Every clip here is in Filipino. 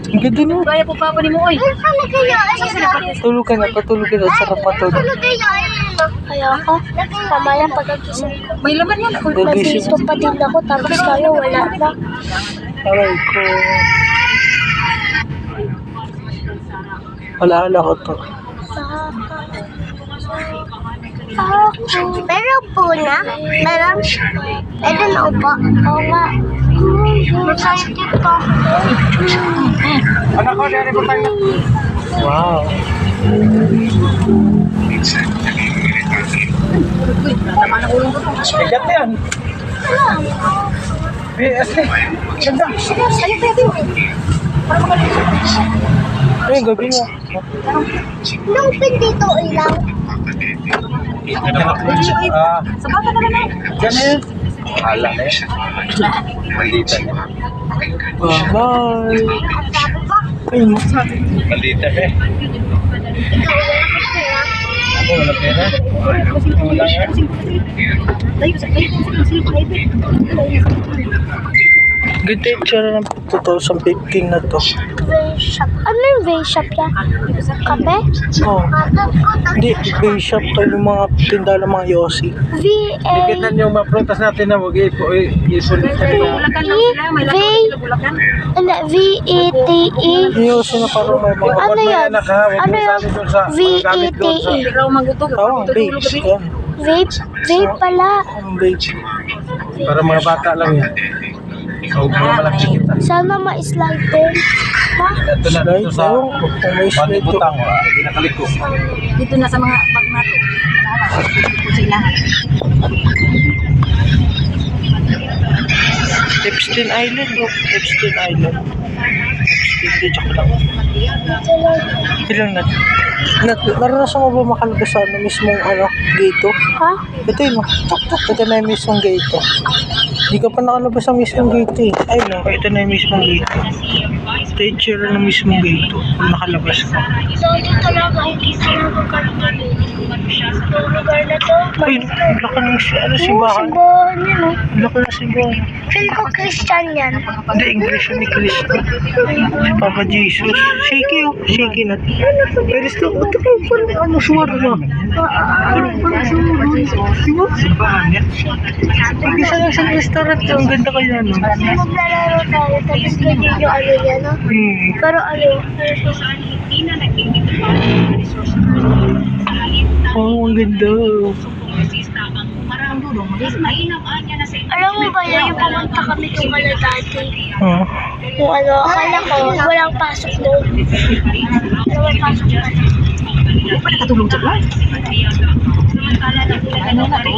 Ang ganda no. Kaya po papa ni mo, oy. Tulog ka na, patulog ka na. Sarap patulog. Kaya ako, mamaya pagkagising ko. May laman yan. Nandito pa din ako, tapos kayo wala na. Aray ko. Wala ko to. Meron po na? Meron na po. Oo nga. Excited pa. Anak ko, dari po tayo. Wow. Bigat yan. Asli. Ganda. Ay, gabi mo. Nung dito ilaw. Sa bata na naman. Ganyan. Hala na yan. Maldita niya. Bye-bye. Ay, Maldita eh. Ako wala pera. Wala nga. ganda yung tsura ng 2015 na to. Vape shop. Ano yung vape shop yan? Kape? Oh. Hindi, vape shop pa yung mga tinda ng mga Yossi. V-A... Bigitan yung mga prutas natin na mag-ipulit sa nila. Bulakan lang sila. May lakas sila bulakan. V-E-T-E. Yung Yossi na parang may mga... Ano yun? Ano yung V-E-T-E? Ikaw magutog. Oo, vapes. Yan. Vape? Vape pala. Ang vape. Para mga bata lang yan. So, mga malaki kita. Sana ma-slide din. Ha? Ito na dito sa Ewan ko kung may slide to. Butang, ginakaliko. Dito na sa mga bag na to. Dito sila. Epstein Island, oh. Epstein Island. Epstein, di joke lang. Ilang na? Naranasan mo ba makalabas sa ano, mismong ano, gate? Ha? Ito yun, oh. Ito na yung mismong gate. Hindi ka pa nakalabas sa mismong gate eh. Ay no, ito na yung mismong gate. Ito yung tsura ng mismong gate. Kung nakalabas ka. Dati talaga hindi sila magkakaroon. Yung lugar na to. Ay, ang laki ng ano, simbahan. Simbahan yun, oh. Ang laki ng simbahan. Feel ko Christian yan. Hindi, English ni Cristo. Si Papa Jesus. Shaky oh. Shaky na. Pero ito, ito pa ano, suwara na. Diba? Simbahan yan. Isa lang sa restaurant. Ang ganda kaya no. Maglalaro tayo, tapos ganyan yung ano yan, no? Pero ano, Oh, ang ganda. alam mo ba yan, yung pumunta kami tumala dati. Oh. Kung ano, akala ko, walang pasok doon. Pero may pasok doon. Pwede katulong sa plan. Ano na to?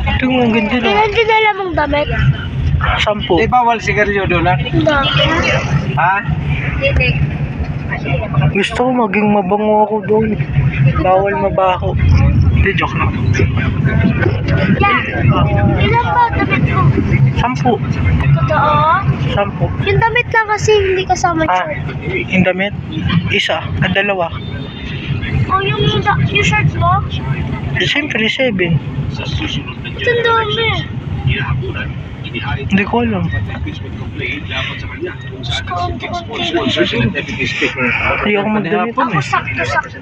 Ito mo, ang ganda no. Kailan dinala mong damit? 10. Di bawal sigarilyo doon, ha? Hindi. Ha? Gusto ko maging mabango ako doon. Bawal mabaho. Hindi, joke lang. Yan. Ilan ba damit mo? 10. Totoo? 10. Yung damit lang kasi hindi kasama yung Ah, shirt. yung damit? Isa. At dalawa. O yung shirt mo? Siyempre, 7. Ito ang dami. Hindi ko alam. Hindi ako magdamit. Ako sakto-sakto.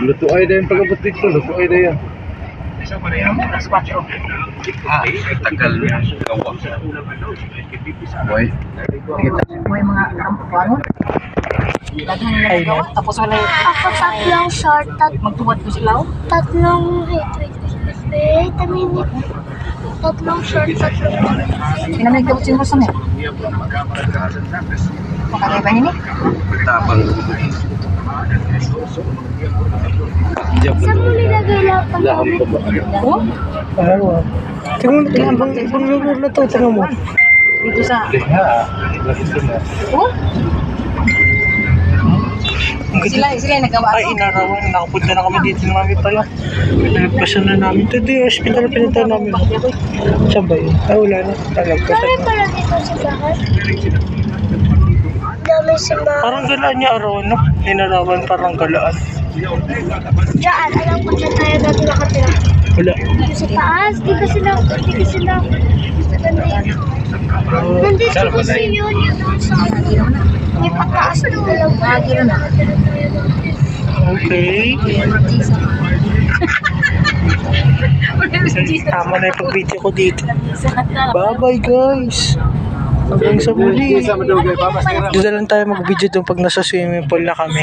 Luto ay din pagkabot dito. Luto ay din yan. Ah, tagal na. Boy. May mga kampano. Daghang Ay, nilagawa. Tapos wala yung Ako tatlong short, magtuwad ko sila. tatlong, wait a minute. Tatlong short, tatlong Kinamig ka mo sa mo. Makagay ba yun eh? Tapang. Saan mo nilagay lahat ng Laham damit? pa ba? Oh? Ano? Tingnan mo, ibang lugar na to. Tingnan mo. Dito sa... Liha. Lagi na. Oh? Ang ganda. Sila yung nagawa. Ay, inarawan. Nakapunta na kami dito ng mami pala. Nalagpasan na namin. Ito yung hospital na pinunta namin. Saan ba yun? Ay, wala na. Nalagpasan Dami na. pala dito sa bahay. Dami sa bahay. Parang galaan niya arawan, no? Inarawan parang galaan. Diyan, alam ko dyan tayo dati nakatira. Wala. Sa taas, di ka sila. Nandito kasi yun. Yung sa may pataas na ulang. Okay. Tama na yung pag-video ko dito. Bye-bye guys. Hanggang sa muli. Sa madugay pa, mas Doon na lang tayo mag-video doon pag nasa swimming pool na kami.